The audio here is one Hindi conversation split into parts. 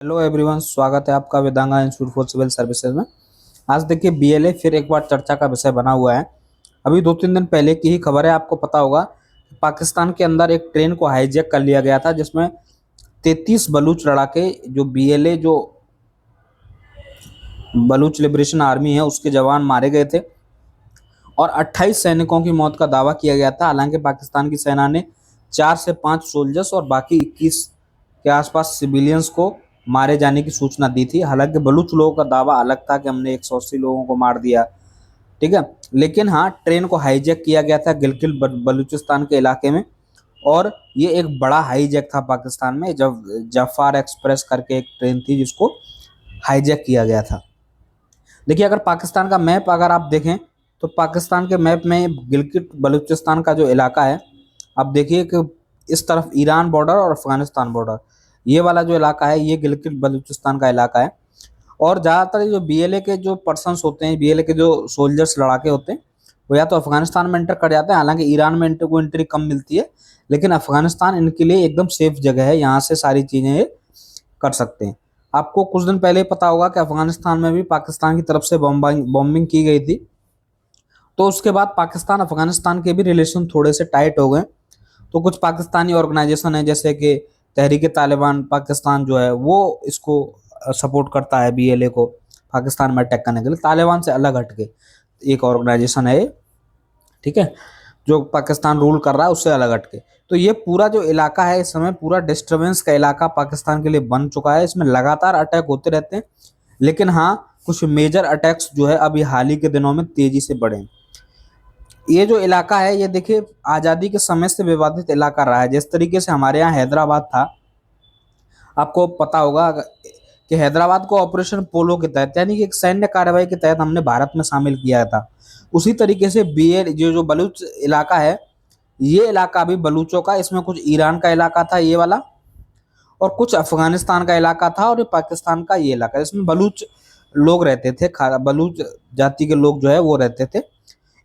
हेलो एवरीवन, स्वागत है आपका वेदांगा इंस्टीट्यूट फॉर सिविल सर्विसेज में। आज देखिए बीएलए फिर एक बार चर्चा का विषय बना हुआ है। अभी 2-3 दिन पहले की ही खबर है, आपको पता होगा। पाकिस्तान के अंदर एक ट्रेन को हाईजैक कर लिया गया था, जिसमें 33 बलूच लड़ाके जो बीएलए जो बलूच लिबरेशन आर्मी है उसके जवान मारे गए थे और 28 सैनिकों की मौत का दावा किया गया था। हालांकि पाकिस्तान की सेना ने 4 से 5 सोल्जर्स और बाकी 21 के आसपास सिविलियंस को मारे जाने की सूचना दी थी। हालांकि बलूच लोगों का दावा अलग था कि हमने 180 लोगों को मार दिया, ठीक है। लेकिन हाँ, ट्रेन को हाईजैक किया गया था गिलगित बलूचिस्तान के इलाके में, और ये एक बड़ा हाईजैक था पाकिस्तान में। जब जफार एक्सप्रेस करके एक ट्रेन थी जिसको हाईजैक किया गया था। देखिए, अगर पाकिस्तान का मैप अगर आप देखें तो पाकिस्तान के मैप में गिलगित बलूचिस्तान का जो इलाका है, आप देखिए कि इस तरफ ईरान बॉर्डर और अफगानिस्तान बॉर्डर, ये वाला जो इलाका है ये गिलगित बलूचिस्तान का इलाका है। और ज़्यादातर जो बीएलए के जो पर्सन्स होते हैं, बीएलए के जो सोल्जर्स लड़ाके होते हैं, वो या तो अफगानिस्तान में एंटर कर जाते हैं। हालांकि ईरान में इनको को एंट्री कम मिलती है, लेकिन अफगानिस्तान इनके लिए एकदम सेफ जगह है, यहाँ से सारी चीज़ें ये कर सकते हैं। आपको कुछ दिन पहले पता होगा कि अफगानिस्तान में भी पाकिस्तान की तरफ से बॉम्बिंग की गई थी। तो उसके बाद पाकिस्तान अफगानिस्तान के भी रिलेशन थोड़े से टाइट हो गए। तो कुछ पाकिस्तानी ऑर्गेनाइजेशन है, जैसे कि तहरीक तालिबान पाकिस्तान जो है वो इसको सपोर्ट करता है बीएलए को पाकिस्तान में अटैक करने के लिए। तालिबान से अलग हटके एक ऑर्गेनाइजेशन है ये, ठीक है, जो पाकिस्तान रूल कर रहा है उससे अलग हटके। तो ये पूरा जो इलाका है इस समय पूरा डिस्टर्बेंस का इलाका पाकिस्तान के लिए बन चुका है। इसमें लगातार अटैक होते रहते हैं, लेकिन हाँ, कुछ मेजर अटैक्स जो है अभी हाल ही के दिनों में तेजी से बढ़े हैं। ये जो इलाका है ये देखिए आज़ादी के समय से विवादित इलाका रहा है। जिस तरीके से हमारे यहाँ हैदराबाद था, आपको पता होगा कि हैदराबाद को ऑपरेशन पोलो के तहत, यानी कि एक सैन्य कार्रवाई के तहत हमने भारत में शामिल किया था। उसी तरीके से बीएल जो बलूच इलाका है, ये इलाका भी बलूचों का, इसमें कुछ ईरान का इलाका था ये वाला, और कुछ अफगानिस्तान का इलाका था, और ये पाकिस्तान का ये इलाका, इसमें बलूच लोग रहते थे। बलूच जाति के लोग जो है वो रहते थे।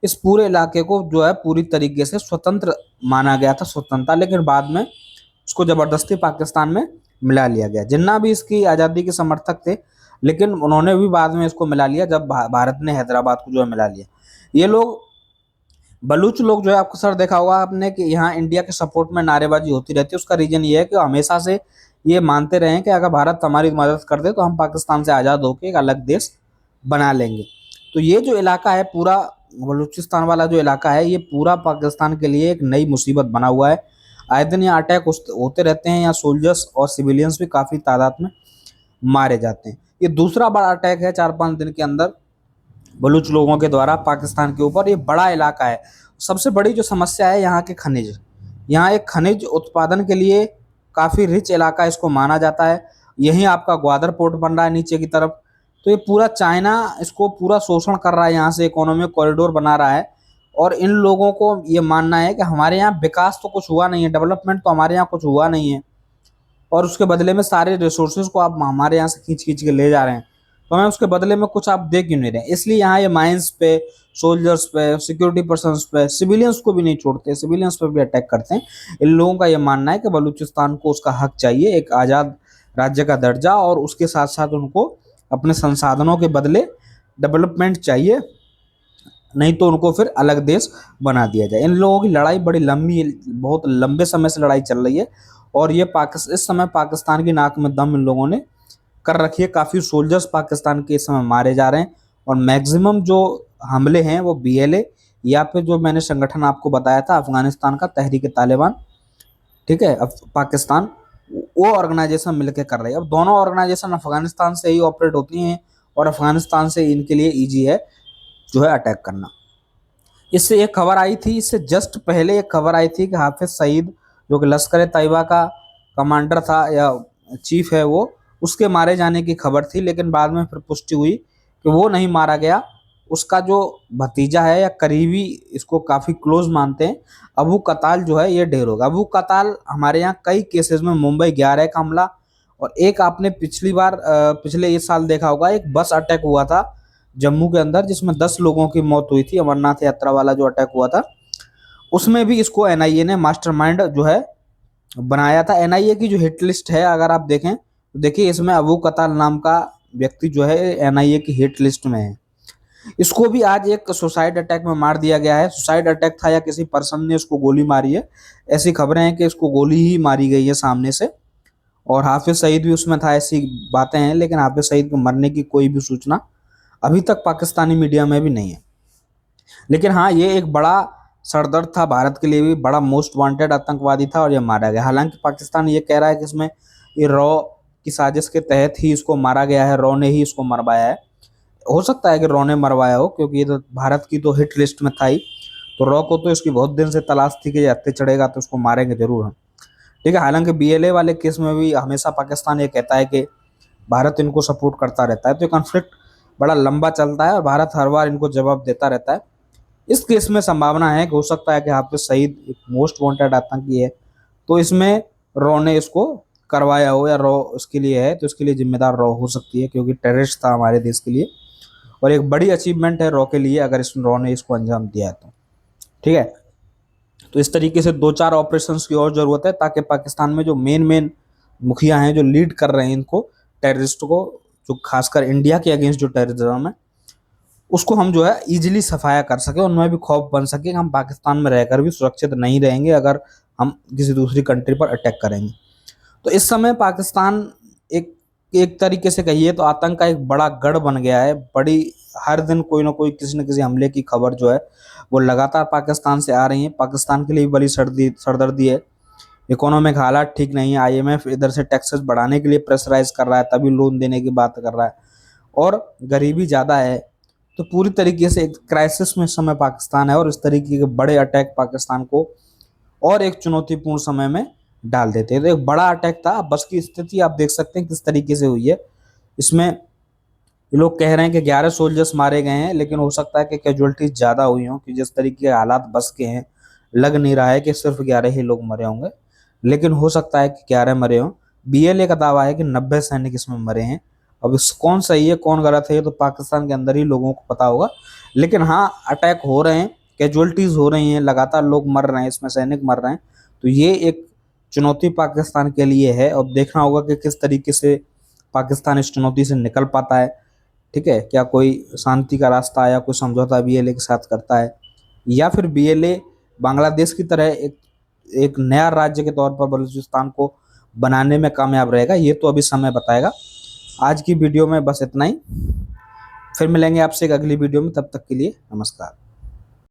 इस पूरे इलाके को जो है पूरी तरीके से स्वतंत्र माना गया था, स्वतंत्रता, लेकिन बाद में उसको जबरदस्ती पाकिस्तान में मिला लिया गया। जिन्ना भी इसकी आज़ादी के समर्थक थे, लेकिन उन्होंने भी बाद में इसको मिला लिया जब भारत ने हैदराबाद को जो है मिला लिया। ये लोग बलूच लोग जो है, आपको सर देखा होगा आपने कि यहाँ इंडिया के सपोर्ट में नारेबाजी होती रहती है। उसका रीजन ये है कि हमेशा से ये मानते रहे हैं कि अगर भारत हमारी मदद कर दे तो हम पाकिस्तान से आज़ाद होकर एक अलग देश बना लेंगे। तो ये जो इलाका है पूरा बलूचिस्तान वाला जो इलाका है, ये पूरा पाकिस्तान के लिए एक नई मुसीबत बना हुआ है। आए दिन यहाँ अटैक होते रहते हैं, यहाँ सोल्जर्स और सिविलियंस भी काफ़ी तादाद में मारे जाते हैं। ये दूसरा बड़ा अटैक है 4-5 दिन के अंदर बलूच लोगों के द्वारा पाकिस्तान के ऊपर। ये बड़ा इलाका है। सबसे बड़ी जो समस्या है यहाँ के खनिज, यहाँ एक खनिज उत्पादन के लिए काफ़ी रिच इलाका इसको माना जाता है। यहीं आपका ग्वादर पोर्ट बन रहा है नीचे की तरफ। तो ये पूरा चाइना इसको पूरा शोषण कर रहा है, यहाँ से इकोनॉमिक कॉरिडोर बना रहा है। और इन लोगों को ये मानना है कि हमारे यहाँ विकास तो कुछ हुआ नहीं है, डेवलपमेंट तो हमारे यहाँ कुछ हुआ नहीं है, और उसके बदले में सारे रिसोर्सेज को आप हमारे यहाँ से खींच खींच के ले जा रहे हैं, तो हमें उसके बदले में कुछ आप दे क्यों नहीं रहे। इसलिए यहाँ ये माइंस पे, सोल्जर्स पे, सिक्योरिटी पर्सन्स पे, सिविलियंस को भी नहीं छोड़ते, सिविलियंस पे भी अटैक करते हैं। इन लोगों का ये मानना है कि बलूचिस्तान को उसका हक चाहिए, एक आज़ाद राज्य का दर्जा, और उसके साथ साथ उनको अपने संसाधनों के बदले डेवलपमेंट चाहिए, नहीं तो उनको फिर अलग देश बना दिया जाए। इन लोगों की लड़ाई बड़ी लंबी, बहुत लंबे समय से लड़ाई चल रही है, और ये इस समय पाकिस्तान की नाक में दम इन लोगों ने कर रखी है। काफ़ी सोल्जर्स पाकिस्तान के इस समय मारे जा रहे हैं, और मैक्सिमम जो हमले हैं वो बीएलए या फिर जो मैंने संगठन आपको बताया था अफगानिस्तान का तहरीक तालिबान, ठीक है, अब पाकिस्तान, वो ऑर्गेनाइजेशन मिलकर कर रही है। अब दोनों ऑर्गेनाइजेशन अफगानिस्तान से ही ऑपरेट होती हैं, और अफगानिस्तान से इनके लिए ईजी है जो है अटैक करना। इससे एक खबर आई थी, इससे जस्ट पहले एक खबर आई थी कि हाफिज सईद जो कि लश्कर तैयबा का कमांडर था या चीफ है, वो उसके मारे जाने की खबर थी, लेकिन बाद में फिर पुष्टि हुई कि वो नहीं मारा गया। उसका जो भतीजा है या करीबी, इसको काफ़ी क्लोज मानते हैं, अबू कताल जो है ये ढेर होगा। अबू कताल हमारे यहाँ कई केसेस में, मुंबई 11 का हमला, और एक आपने पिछली बार पिछले इस साल देखा होगा एक बस अटैक हुआ था जम्मू के अंदर, जिसमें 10 लोगों की मौत हुई थी, अमरनाथ यात्रा वाला जो अटैक हुआ था, उसमें भी इसको एनआईए ने मास्टरमाइंड जो है बनाया था। एनआईए की जो हिट लिस्ट है अगर आप देखें तो देखिए इसमें अबू कताल नाम का व्यक्ति जो है एनआईए की हिट लिस्ट में है। इसको भी आज एक सुसाइड अटैक में मार दिया गया है। सुसाइड अटैक था या किसी पर्सन ने उसको गोली मारी है, ऐसी खबरें हैं कि इसको गोली ही मारी गई है सामने से। और हाफिज सईद भी उसमें था, ऐसी बातें हैं, लेकिन हाफिज सईद को मरने की कोई भी सूचना अभी तक पाकिस्तानी मीडिया में भी नहीं है। लेकिन हाँ, ये एक बड़ा सरदर्द था भारत के लिए भी, बड़ा मोस्ट वांटेड आतंकवादी था और ये मारा गया। हालांकि पाकिस्तान ये कह रहा है कि इसमें ये रॉ की साजिश के तहत ही इसको मारा गया है, रॉ ने ही इसको मरवाया है। हो सकता है कि रॉ ने मरवाया हो, क्योंकि ये तो भारत की तो हिट लिस्ट में था ही, तो रॉ को तो इसकी बहुत दिन से तलाश थी कि हत्या चढ़ेगा तो उसको मारेंगे जरूर हम। ठीक है, हालांकि बीएलए वाले केस में भी हमेशा पाकिस्तान ये कहता है कि भारत इनको सपोर्ट करता रहता है, तो ये कॉन्फ्लिक्ट बड़ा लंबा चलता है और भारत हर बार इनको जवाब देता रहता है। इस केस में संभावना है कि हो सकता है कि हाफिज सईद एक मोस्ट वांटेड आतंकी है, तो इसमें रॉ ने इसको करवाया हो या रॉ उसके लिए है, तो इसके लिए जिम्मेदार रॉ हो सकती है, क्योंकि टेररिस्ट था हमारे देश के लिए और एक बड़ी अचीवमेंट है रॉ के लिए अगर इस रॉ ने इसको अंजाम दिया है तो। ठीक है, तो इस तरीके से 2-4 ऑपरेशंस की और जरूरत है, ताकि पाकिस्तान में जो मेन मुखिया हैं जो लीड कर रहे हैं इनको टेररिस्ट को, जो खासकर इंडिया के अगेंस्ट जो टेररिज्म है, उसको हम जो है इजीली सफाया कर सके, उनमें भी खौफ बन सके कि हम पाकिस्तान में रहकर भी सुरक्षित नहीं रहेंगे अगर हम किसी दूसरी कंट्री पर अटैक करेंगे। तो इस समय पाकिस्तान एक एक तरीके से कहिए तो आतंक का एक बड़ा गढ़ बन गया है। बड़ी हर दिन कोई ना कोई किसी न किसी हमले की खबर जो है वो लगातार पाकिस्तान से आ रही है। पाकिस्तान के लिए भी बड़ी सरदर्दी है। इकोनॉमिक हालात ठीक नहीं है। आईएमएफ इधर से टैक्सेस बढ़ाने के लिए प्रेशराइज कर रहा है, तभी लोन देने की बात कर रहा है, और गरीबी ज़्यादा है। तो पूरी तरीके से एक क्राइसिस में इस समय पाकिस्तान है और इस तरीके के बड़े अटैक पाकिस्तान को और एक चुनौतीपूर्ण समय में डाल देते हैं। तो एक बड़ा अटैक था। बस की स्थिति आप देख सकते हैं किस तरीके से हुई है। इसमें ये लोग कह रहे हैं कि 11 सोल्जर्स मारे गए हैं, लेकिन हो सकता है कि कैजुअलिटीज ज़्यादा हुई हों, कि जिस तरीके के हालात बस के हैं लग नहीं रहा है कि सिर्फ 11 ही लोग मरे होंगे, लेकिन हो सकता है कि 11 मरे हों। बीएलए का दावा है कि 90 सैनिक इसमें मरे हैं। अब इस कौन सही है कौन गलत है ये तो पाकिस्तान के अंदर ही लोगों को पता होगा। लेकिन हाँ, अटैक हो रहे हैं, कैजुअलिटीज हो रही हैं, लगातार लोग मर रहे हैं, इसमें सैनिक मर रहे हैं। तो ये एक चुनौती पाकिस्तान के लिए है। अब देखना होगा कि किस तरीके से पाकिस्तान इस चुनौती से निकल पाता है। ठीक है, क्या कोई शांति का रास्ता या कोई समझौता बीएलए के साथ करता है, या फिर बीएलए बांग्लादेश की तरह एक नया राज्य के तौर पर बलूचिस्तान को बनाने में कामयाब रहेगा। ये तो अभी समय बताएगा। आज की वीडियो में बस इतना ही। फिर मिलेंगे आपसे एक अगली वीडियो में, तब तक के लिए नमस्कार।